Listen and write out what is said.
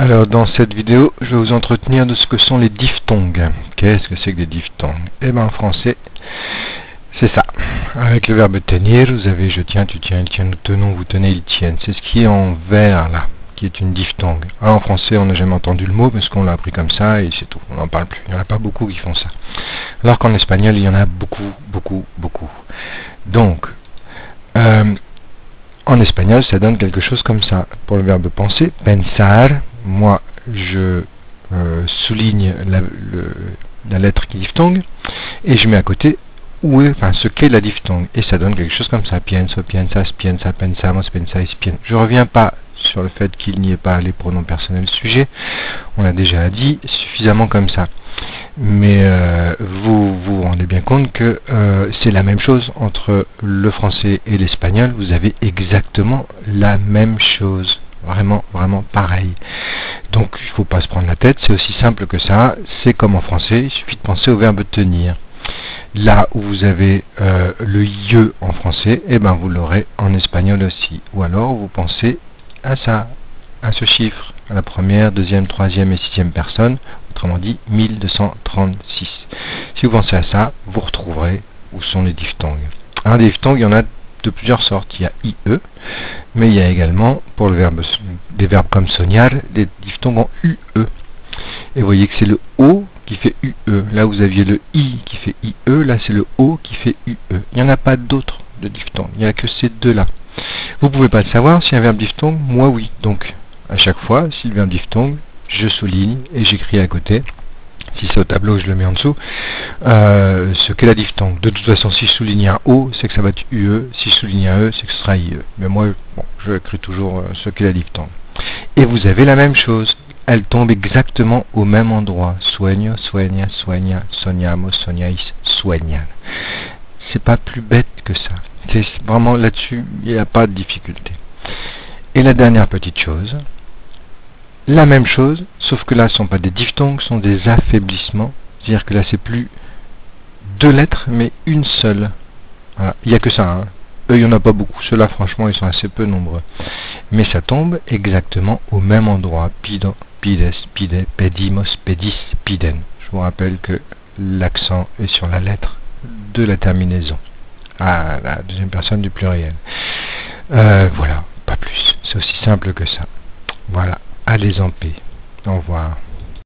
Alors dans cette vidéo, je vais vous entretenir de ce que sont les diphtongues. Qu'est-ce que c'est que des diphtongues? Eh bien en français, c'est ça. Avec le verbe tenir, vous avez je tiens, tu tiens, il tient, nous tenons, vous tenez, ils tiennent. C'est ce qui est en vers là, qui est une diphtongue. Alors, en français, on n'a jamais entendu le mot parce qu'on l'a appris comme ça et c'est tout. On n'en parle plus. Il n'y en a pas beaucoup qui font ça. Alors qu'en espagnol, il y en a beaucoup, beaucoup, beaucoup. Donc, en espagnol, ça donne quelque chose comme ça. Pour le verbe penser, pensar, moi, je souligne la lettre qui diphtongue et je mets à côté ce qu'est la diphtongue. Et ça donne quelque chose comme ça. Pienso, piensas, piensa, pensamos, pensais, piens. Je reviens pas sur le fait qu'il n'y ait pas les pronoms personnels sujet. On l'a déjà dit suffisamment comme ça. Mais vous vous rendez bien compte que c'est la même chose entre le français et l'espagnol. Vous avez exactement la même chose. Vraiment, vraiment pareil. Donc il ne faut pas se prendre la tête, c'est aussi simple que ça. C'est comme en français, il suffit de penser au verbe tenir. Là où vous avez le IE en français, eh ben vous l'aurez en espagnol aussi. Ou alors vous pensez à ça, à ce chiffre, à la première, deuxième, troisième et sixième personne, autrement dit 1236. Si vous pensez à ça, vous retrouverez où sont les diphtongues. Alors des diphtongues, il y en a de plusieurs sortes. Il y a IE, mais il y a également, pour le verbe, des verbes comme soñar, des diphtongues en UE. Et vous voyez que c'est le O qui fait UE. Là, vous aviez le I qui fait IE. Là, c'est le O qui fait UE. Il n'y en a pas d'autres de diphtongues. Il n'y a que ces deux-là. Vous ne pouvez pas le savoir si un verbe diphtongue. Moi, oui. Donc, à chaque fois, si le verbe diphtongue, je souligne et j'écris à côté. Si c'est au tableau, je le mets en dessous. Ce qu'est la diphtongue. De toute façon, si je souligne un O, c'est que ça va être UE. Si je souligne un E, c'est que ce sera IE. Mais moi, bon, je écris toujours ce qu'est la diphtongue. Et vous avez la même chose. Elle tombe exactement au même endroit. Sueño, sueña, sueña, soñamos, soñáis, sueñan. C'est pas plus bête que ça. C'est vraiment là-dessus, il n'y a pas de difficulté. Et la dernière petite chose, la même chose, sauf que là, ce ne sont pas des diphtongues, ce sont des affaiblissements. C'est-à-dire que là, c'est plus deux lettres, mais une seule. Voilà. Il n'y a que ça, hein. Eux, il n'y en a pas beaucoup. Ceux-là, franchement, ils sont assez peu nombreux. Mais ça tombe exactement au même endroit. Pido, pides, pide, pedimos, pedis, piden. Je vous rappelle que l'accent est sur la lettre de la terminaison. À la deuxième personne du pluriel. Voilà, pas plus. C'est aussi simple que ça. Voilà. Allez en paix. Au revoir.